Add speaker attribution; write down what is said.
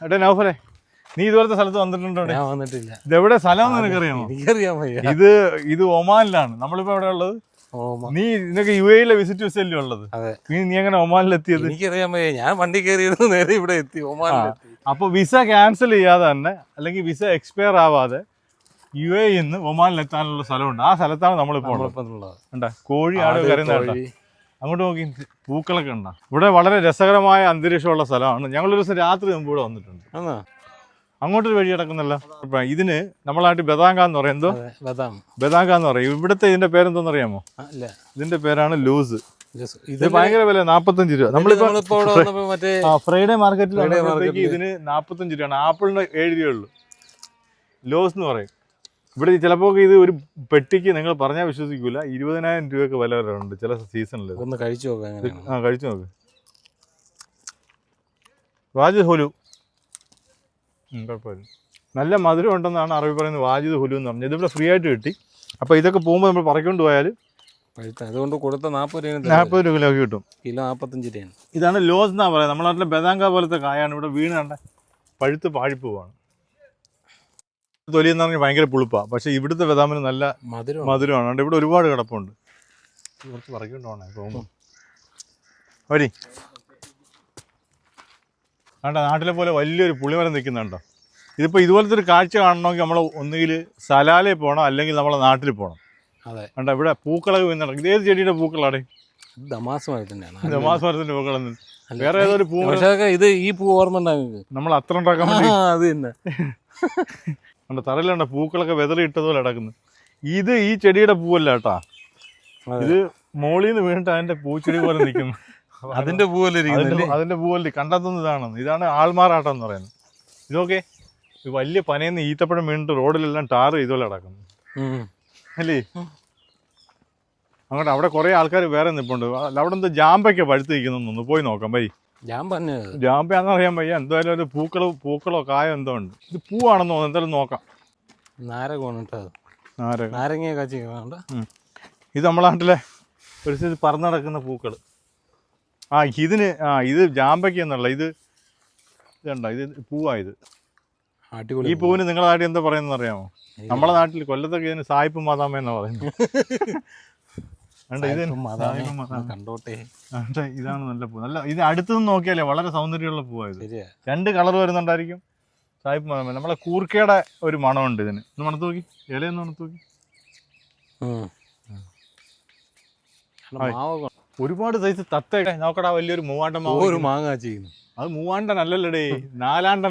Speaker 1: എടാ നൗഫലെ, നീ ഇതുപോലത്തെ സ്ഥലത്ത് വന്നിട്ടുണ്ടോ?
Speaker 2: ഞാൻ വന്നിട്ടില്ല.
Speaker 1: ഇതെവിടെ സ്ഥലം നിനക്കറിയാമോ?
Speaker 2: എനിക്കറിയാൻ വയ്യ.
Speaker 1: ഇത് ഒമാനിലാണ്. നമ്മളിപ്പോ എവിടെ ഉള്ളത്? നീ നിനക്ക് UAE വിസിറ്റ് വിസയല്ലേ ഉള്ളത്? നീ എങ്ങനെ ഒമാനിലെത്തിയത്?
Speaker 2: എനിക്കറിയാൻ വയ്യ. ഞാൻ വണ്ടി കയറിയിരുന്നു, നേരെ ഇവിടെ എത്തി, ഒമാനിലെത്തി.
Speaker 1: അപ്പൊ വിസ ക്യാൻസൽ ചെയ്യാതെ തന്നെ, അല്ലെങ്കിൽ വിസ എക്സ്പയർ ആവാതെ UAE നിന്ന് ഒമാനിലെത്താനുള്ള സ്ഥലമുണ്ട്. ആ സ്ഥലത്താണ് നമ്മളിപ്പോൾ ഉള്ളത്. കോഴി ആട് കരുന്ന അങ്ങോട്ട് നോക്കി പൂക്കളൊക്കെ ഉണ്ടാ. ഇവിടെ വളരെ രസകരമായ അന്തരീക്ഷമുള്ള സ്ഥലമാണ്. ഞങ്ങളൊരു ദിവസം രാത്രി മുമ്പ് ഇവിടെ വന്നിട്ടുണ്ട്. അങ്ങോട്ടൊരു വഴി കിടക്കുന്നല്ല. ഇതിന് നമ്മളെ നാട്ടിൽ ബദാങ്ക എന്ന് പറയും. എന്തോ ബദാങ്ക എന്ന് പറയും. ഇവിടുത്തെ ഇതിന്റെ പേരെന്തോന്ന് അറിയാമോ? ഇതിന്റെ പേരാണ് ലൂസ്. ഇത് ഭയങ്കര വില, 45 രൂപ. നമ്മളിപ്പോ ഫ്രൈഡേ മാർക്കറ്റിൽ ഇതിന് 45 രൂപയാണ്. ആപ്പിളിന് 7 രൂപയുള്ളൂ. ലോസ് എന്ന് പറയും. ഇവിടെ ചിലപ്പോൾ ഇത് ഒരു പെട്ടിക്ക് നിങ്ങൾ പറഞ്ഞാൽ വിശ്വസിക്കൂല, 20,000 രൂപയൊക്കെ വില വരാറുണ്ട് ചില സീസണിൽ.
Speaker 2: ഒന്ന് കഴിച്ചു നോക്കാം.
Speaker 1: കഴിച്ചു നോക്ക്. വാജിദ് ഹുലു. കുഴപ്പമില്ല, നല്ല മധുരം ഉണ്ടെന്നാണ് അറബി പറയുന്നത്. വാജിദ് ഹുലു എന്ന് പറഞ്ഞത് ഇതിവിടെ ഫ്രീ ആയിട്ട് കിട്ടി. അപ്പോൾ ഇതൊക്കെ പോകുമ്പോൾ നമ്മൾ പറിക്കൊണ്ട് പോയാൽ
Speaker 2: അതുകൊണ്ട് കൊടുത്ത
Speaker 1: 40 രൂപ കിട്ടും.
Speaker 2: കിലോ 45 രൂപയാണ്.
Speaker 1: ഇതാണ് ലോസ് എന്നാണ് പറയുന്നത്. നമ്മുടെ നാട്ടിലെ ബദാങ്ക പോലത്തെ കായാണ്. ഇവിടെ വീണ് കണ്ട പഴുത്ത് പാഴിപ്പോവാണ്. തൊലി എന്ന് പറഞ്ഞാൽ ഭയങ്കര പുളിപ്പാണ്. പക്ഷേ ഇവിടുത്തെ ബദാമിന് നല്ല മധുരമാണ്. അതുകൊണ്ട് ഇവിടെ ഒരുപാട് കിടപ്പുണ്ട്. കുറച്ച് പറിക്കൊണ്ട് പോകണേ പോകുമ്പോൾ. വരി കണ്ട, നാട്ടിലെ പോലെ വലിയൊരു പുളിമരം നിൽക്കുന്നുണ്ടോ? ഇതിപ്പോൾ ഇതുപോലത്തെ ഒരു കാഴ്ച കാണണമെങ്കിൽ നമ്മൾ ഒന്നുകിൽ സലാലയിൽ പോകണം, അല്ലെങ്കിൽ നമ്മളെ നാട്ടിൽ പോകണം. കണ്ട ഇവിടെ പൂക്കളൊക്കെ വീണ്. ഇത് ഏത് ചെടിയുടെ പൂക്കളാണ്?
Speaker 2: ദമാസ് മരത്തിൻ്റെ
Speaker 1: പൂക്കളൊന്നും വേറെ ഏതൊരു പൂ.
Speaker 2: ഇത് ഈ പൂ ഓർമ്മ
Speaker 1: നമ്മൾ അത്ര ഉണ്ടാക്കാൻ വേണ്ടി
Speaker 2: അത് തന്നെ
Speaker 1: കണ്ട തറയിലുണ്ട പൂക്കളൊക്കെ വെതറി ഇട്ടതുപോലെ കിടക്കുന്നു. ഇത് ഈ ചെടിയുടെ പൂവല്ല കേട്ടാ. ഇത് മോളിൽ നിന്ന് വീണിട്ട് അതിന്റെ പൂച്ചെടി പോലെ നിൽക്കുന്നു.
Speaker 2: അതിന്റെ പൂവല്ലേ
Speaker 1: അതിന്റെ പൂവല്ലേ കണ്ടെത്തുന്ന ഇതാണ് ആൾമാറാട്ടം എന്ന് പറയുന്നത്. ഇതൊക്കെ വലിയ പനയെന്ന് ഈത്തപ്പഴം വീണിട്ട് റോഡിലെല്ലാം ടാർ ഇതുപോലെ കിടക്കുന്നു അല്ലേ? അങ്ങോട്ട് അവിടെ കുറെ ആൾക്കാർ വേറെ നിൽപ്പുണ്ട്. അവിടെ എന്തോ ജാമ്പയ്ക്ക് പഴുത്ത് നിൽക്കുന്നു. പോയി നോക്കാം. ബൈ. ജാമ്പയാന്ന് അറിയാൻ വയ്യ. എന്തായാലും ഒരു പൂക്കളോ കായോ എന്തോ ഉണ്ട്. ഇത് പൂവാണെന്ന് തോന്നുന്നു. എന്തായാലും നോക്കാം. ഇത് നമ്മളെ നാട്ടിലെ ഒരു സ്ഥിതി പറന്ന് നടക്കുന്ന പൂക്കൾ. ഇത് ജാമ്പയ്ക്ക് എന്നുള്ള ഇത് ഇതുണ്ടോ? ഇത് പൂവായത്. ഈ പൂവിന് നിങ്ങളുടെ നാട്ടിൽ എന്താ പറയുന്നത് അറിയാമോ? നമ്മളെ നാട്ടിൽ കൊല്ലത്തൊക്കെ ഇതിന് സായിപ്പ് മാതാമ എന്നാ പറയുന്നത്. ഇതാണ് നല്ല പൂ. നല്ല ഇത് അടുത്തുനിന്ന് നോക്കിയാലേ വളരെ സൗന്ദര്യമുള്ള പൂവായത്. 2 കളർ വരുന്നുണ്ടായിരിക്കും. സായിപ്പ് മാതാമ. നമ്മളെ കൂർക്കയുടെ ഒരു മണമുണ്ട് ഇതിന്. ഒന്ന് മണത്ത് നോക്കി, ഇലയൊന്ന് മണത്ത് നോക്കി. ഒരുപാട് സൈസ് തത്തയൊക്കെ നോക്കടാ. വലിയൊരു മൂവാണ്ടൻ മാങ്ങ ചെയ്യുന്നു. അത് മൂവാണ്ടൻ അല്ലല്ലേ, 4